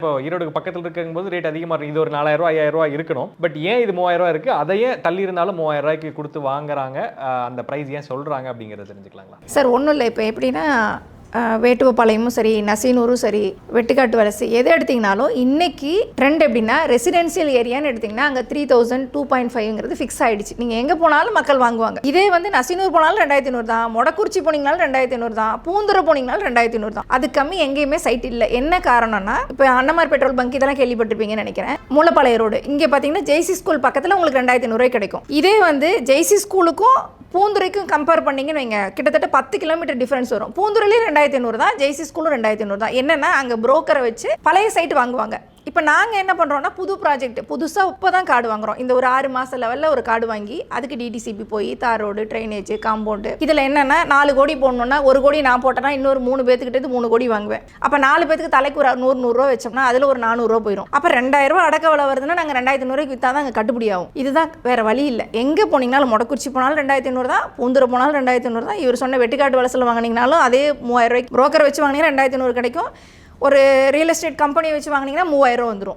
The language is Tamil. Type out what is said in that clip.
இப்போ ஈரோடுக்கு பக்கத்தில் இருக்கும்போது ரேட் அதிகமாக இருக்கும். இது ஒரு 4000 ரூபா 5000 ரூபா இருக்கணும். பட் ஏன் இது 3000 ரூபா இருக்கு? அதையே தள்ளி இருந்தாலும் 3000 ரூபாய்க்கு கொடுத்து வாங்குறாங்க. அந்த பிரைஸ் ஏன் சொல்றாங்க அப்படிங்கறத தெரிஞ்சுக்கலாங்களா? சார் ஒன்றும் இல்லை. இப்போ எப்படின்னா வேட்டுவப்பாளையமும் சரி, நசீனூரும் சரி, வெட்டுக்காட்டு வலசு எதை எடுத்திங்கனாலும் இன்றைக்கி ட்ரெண்ட் எப்படின்னா ரெசிடென்சியல் ஏரியான்னு எடுத்திங்கன்னா அங்கே 3000 2.5ங்கிறது ஃபிக்ஸ் ஆகிடுச்சு. நீங்கள் எங்கே போனாலும் மக்கள் வாங்குவாங்க. இதே வந்து நசீனூர் போனாலும் 2500 தான், மொடக்குறிச்சி போனீங்கனாலும் 2500 தான், பூந்துரை போனீங்கனாலும் 2500 தான். அது கம்மி எங்கேயுமே சைட் இல்லை. என்ன காரணம்னா இப்போ அண்ணமார் பெட்ரோல் பங்க் இதெல்லாம் கேள்விப்பட்டிருப்பீங்கன்னு நினைக்கிறேன். மூலப்பாளைய ரோடு இங்கே பார்த்தீங்கன்னா ஜெய்சி ஸ்கூல் பக்கத்தில் உங்களுக்கு 2500 கிடைக்கும். இதே வந்து ஜெய்சி ஸ்கூலுக்கும் பூந்துரைக்கும் கம்பேர் பண்ணிங்கன்னு வைங்க, கிட்டத்தட்ட 10 கிலோமீட்டர் டிஃப்ரென்ஸ் வரும். பூந்துரையிலே 2500 தான், ஜெய்சி ஸ்கூலும் 2500 தான். என்னன்னா அங்கே புரோக்கரை வச்சு பழைய சைட் வாங்குவாங்க. இப்போ நாங்கள் என்ன பண்ணுறோம்னா புது ப்ராஜெக்ட் புதுசாக இப்போ தான் கார்டு வாங்குறோம். இந்த ஒரு 6 மாத லெவலில் ஒரு கார்டு வாங்கி அதுக்கு டிடிசிபி போய் தார் ரோடு, ட்ரைனேஜ், காம்பவுண்டு இதில் என்னென்னா 4 கோடி போடணுன்னா 1 கோடி நான் போட்டேன்னா இன்னொரு 3 பேத்துக்கிட்டே 3 கோடி வாங்குவேன். அப்போ 4 பேத்துக்கு தலைக்கு ஒரு 100 ரூபா வச்சோம்னா அதில் ஒரு 400 ரூபா போயிடும். அப்போ 2000 ரூபா அடக்க விலை வருதுன்னா நாங்கள் 2500 விற்றா தான் அங்கே கட்டுப்படி ஆகும். இதுதான் வேறு வழி இல்லை. எங்கே போனீங்கனாலும் மொடக்குறிச்சி போனாலும் 2500 தான், பூந்துரை போனாலும் 2500 தான். இவர் சொன்ன வெட்டுக்காட்டு வலசில் வாங்கினீங்கனாலும் அதே 3000 ரூபாய்க்கு புரோக்கரை வச்சு வாங்கினீங்கன்னா 2500 கிடைக்கும். ஒரு ரியல் எஸ்டேட் கம்பெனியை வச்சு வாங்கினீங்கன்னா 3000 ரூபா வந்துடும்.